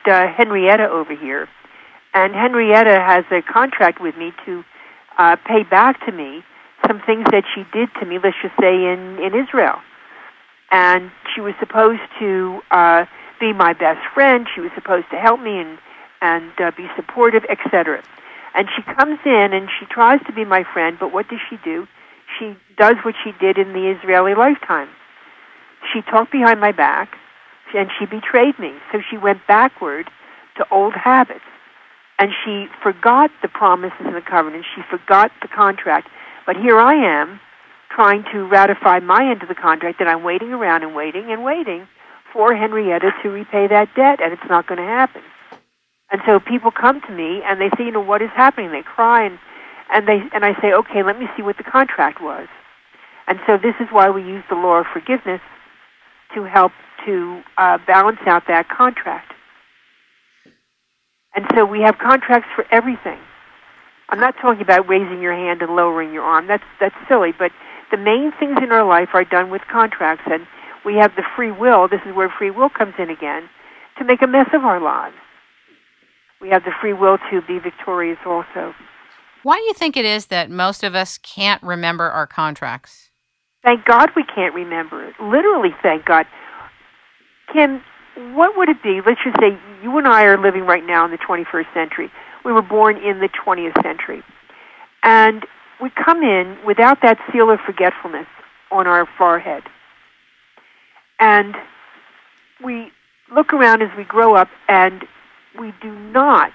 Henrietta over here, and Henrietta has a contract with me to pay back to me some things that she did to me, let's just say in Israel. And she was supposed to be my best friend. She was supposed to help me and be supportive, etc. And she comes in and she tries to be my friend, but what does she do? She does what she did in the Israeli lifetime. She talked behind my back, and she betrayed me. So she went backward to old habits. And she forgot the promises and the covenants. She forgot the contract. But here I am trying to ratify my end of the contract, and I'm waiting around and waiting for Henrietta to repay that debt, and it's not going to happen. And so people come to me, and they say, what is happening? They cry, and I say, okay, let me see what the contract was. And so this is why we use the law of forgiveness to help to balance out that contract. And so we have contracts for everything. I'm not talking about raising your hand and lowering your arm. That's silly. But the main things in our life are done with contracts, and we have the free will. This is where free will comes in again, to make a mess of our lives. We have the free will to be victorious also. Why do you think it is that most of us can't remember our contracts? Thank God we can't remember it. Literally, thank God. Kim, what would it be? Let's just say you and I are living right now in the 21st century. We were born in the 20th century. And we come in without that seal of forgetfulness on our forehead. And we look around as we grow up, and we do not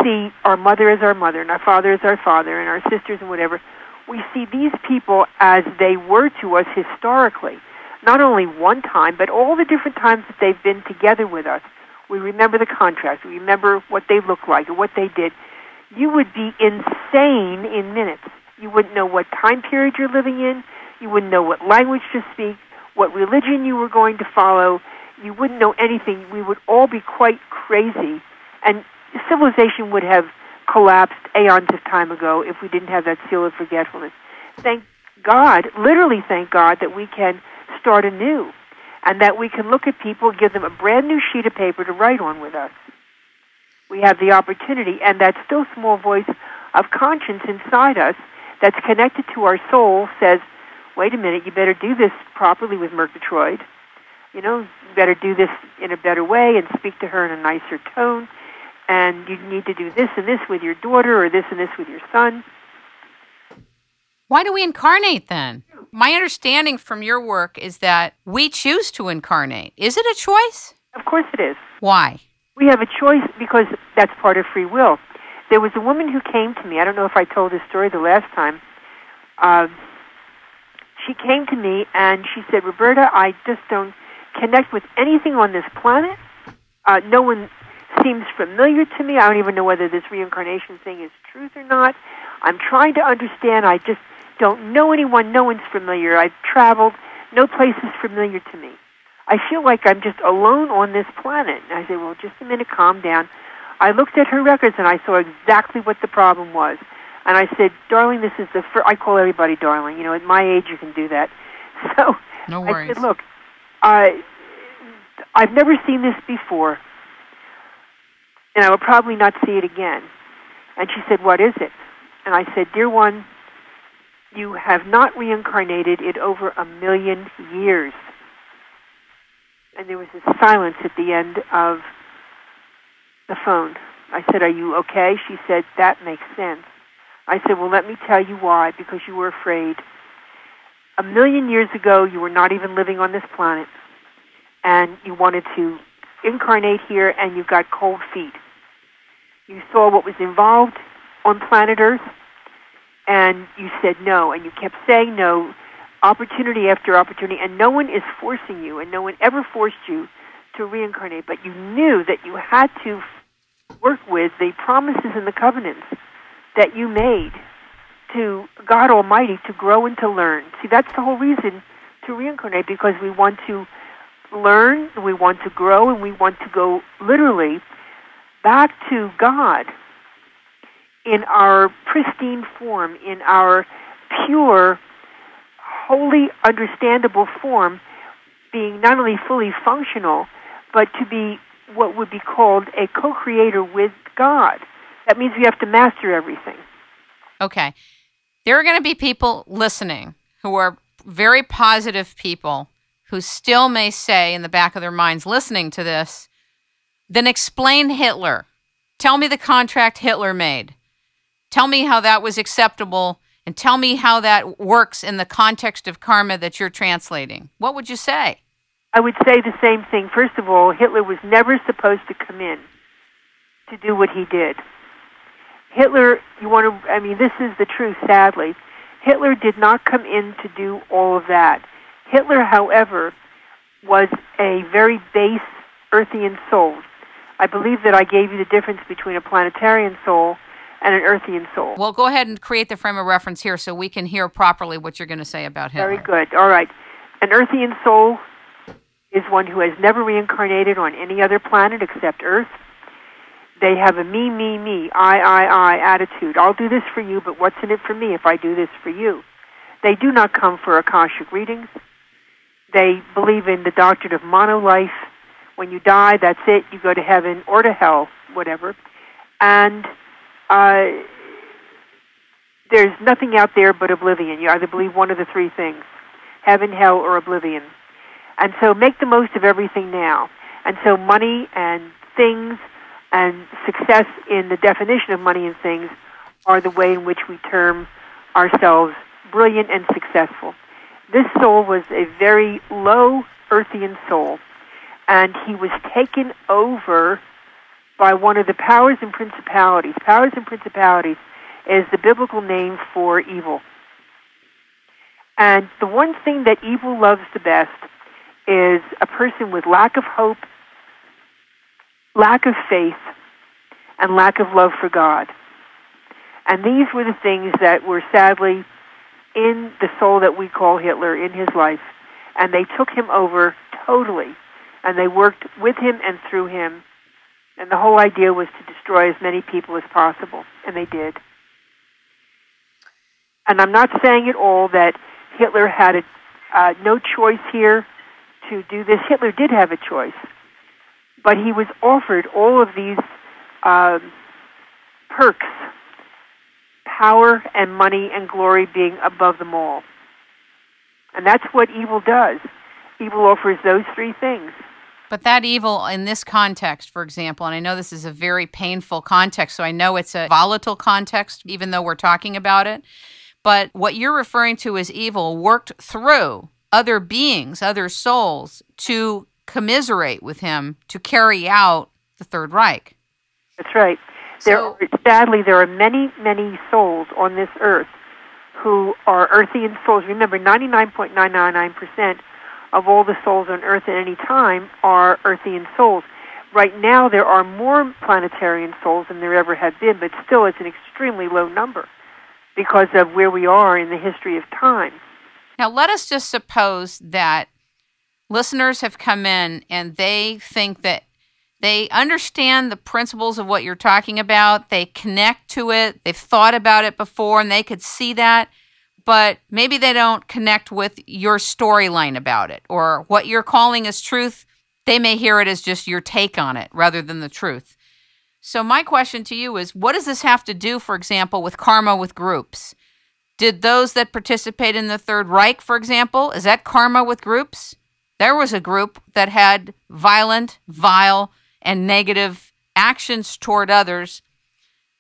see our mother as our mother, and our father as our father, and our sisters and whatever. We see these people as they were to us historically. Not only one time, but all the different times that they've been together with us. We remember the contrast. We remember what they looked like or what they did. You would be insane in minutes. You wouldn't know what time period you're living in. You wouldn't know what language to speak, what religion you were going to follow. You wouldn't know anything. We would all be quite crazy. And civilization would have collapsed aeons of time ago if we didn't have that seal of forgetfulness. Thank God, literally thank God, that we can start anew, and that we can look at people, give them a brand new sheet of paper to write on with us. We have the opportunity, and that still small voice of conscience inside us that's connected to our soul says, wait a minute, you better do this properly with Murgatroyd. You better do this in a better way and speak to her in a nicer tone, and you need to do this and this with your daughter or this and this with your son. Why do we incarnate then? My understanding from your work is that we choose to incarnate. Is it a choice? Of course it is. Why? We have a choice because that's part of free will. There was a woman who came to me. I don't know if I told this story the last time. She came to me and she said, Roberta, I just don't connect with anything on this planet. No one seems familiar to me. I don't even know whether this reincarnation thing is truth or not. I'm trying to understand. I just don't know anyone. No one's familiar. I've traveled. No place is familiar to me. I feel like I'm just alone on this planet. And I said, well, just a minute, calm down. I looked at her records and I saw exactly what the problem was. And I said, darling, this is the first. I call everybody darling. At my age, you can do that. So no worries. I said, look, I've never seen this before, and I will probably not see it again. And she said, what is it? And I said, dear one, you have not reincarnated in over 1 million years. And there was a silence at the end of the phone. I said, are you okay? She said, that makes sense. I said, well, let me tell you why, because you were afraid. 1 million years ago, you were not even living on this planet, and you wanted to incarnate here, and you got cold feet. You saw what was involved on planet Earth, and you said no, and you kept saying no, opportunity after opportunity, and no one is forcing you, and no one ever forced you to reincarnate, but you knew that you had to work with the promises and the covenants that you made to God Almighty to grow and to learn. See, that's the whole reason to reincarnate, because we want to learn, we want to grow, and we want to go literally back to God in our pristine form, in our pure, wholly understandable form, being not only fully functional, but to be what would be called a co-creator with God. That means we have to master everything. Okay. There are going to be people listening who are very positive people who still may say in the back of their minds listening to this, then explain Hitler. Tell me the contract Hitler made. Tell me how that was acceptable, and tell me how that works in the context of karma that you're translating. What would you say? I would say the same thing. First of all, Hitler was never supposed to come in to do what he did. Hitler, this is the truth, sadly. Hitler did not come in to do all of that. Hitler, however, was a very base earthian soul. I believe that I gave you the difference between a planetarian soul and an earthian soul. Well, go ahead and create the frame of reference here so we can hear properly what you're going to say about Hitler. Very good. All right. An earthian soul is one who has never reincarnated on any other planet except Earth. They have a me, I attitude. I'll do this for you, but what's in it for me if I do this for you? They do not come for Akashic readings. They believe in the doctrine of monolife. When you die, that's it. You go to heaven or to hell, whatever. And there's nothing out there but oblivion. You either believe one of the three things, heaven, hell, or oblivion. And so make the most of everything now. And so money and things and success in the definition of money and things are the way in which we term ourselves brilliant and successful. This soul was a very low earthian soul, and he was taken over by one of the powers and principalities. Powers and principalities is the biblical name for evil. And the one thing that evil loves the best is a person with lack of hope, lack of faith, and lack of love for God. And these were the things that were sadly in the soul that we call Hitler, in his life. And they took him over totally. And they worked with him and through him. And the whole idea was to destroy as many people as possible. And they did. And I'm not saying at all that Hitler had no choice here to do this. Hitler did have a choice. But he was offered all of these perks, power and money and glory being above them all. And that's what evil does. Evil offers those three things. But that evil in this context, for example, and I know this is a very painful context, so I know it's a volatile context, even though we're talking about it. But what you're referring to as evil worked through other beings, other souls, to commiserate with him, to carry out the Third Reich. That's right. Sadly, there are many, many souls on this earth who are earthian souls. Remember, 99.999% of all the souls on earth at any time are earthian souls. Right now, there are more planetarian souls than there ever have been, but still it's an extremely low number because of where we are in the history of time. Now, let us just suppose that listeners have come in and they think that they understand the principles of what you're talking about. They connect to it. They've thought about it before and they could see that, but maybe they don't connect with your storyline about it or what you're calling as truth. They may hear it as just your take on it rather than the truth. So my question to you is, what does this have to do, for example, with karma with groups? Did those that participate in the Third Reich, for example, is that karma with groups? There was a group that had violent, vile, and negative actions toward others.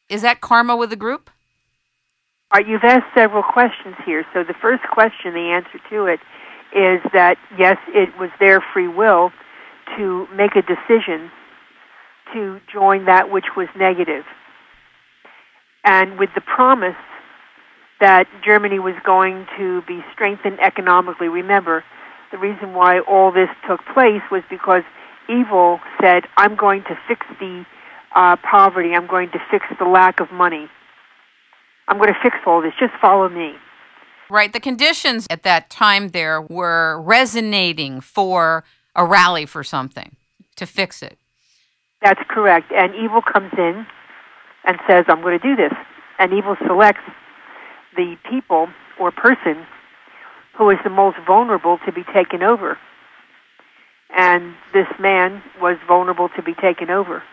Is that karma with a group? You've asked several questions here. So the first question, the answer to it, is that, yes, it was their free will to make a decision to join that which was negative. And with the promise that Germany was going to be strengthened economically. Remember, the reason why all this took place was because evil said, I'm going to fix the poverty, I'm going to fix the lack of money. I'm going to fix all this, just follow me. Right, the conditions at that time there were resonating for a rally for something, to fix it. That's correct, and evil comes in and says, I'm going to do this. And evil selects the people or person who is the most vulnerable to be taken over. and this man was vulnerable to be taken over.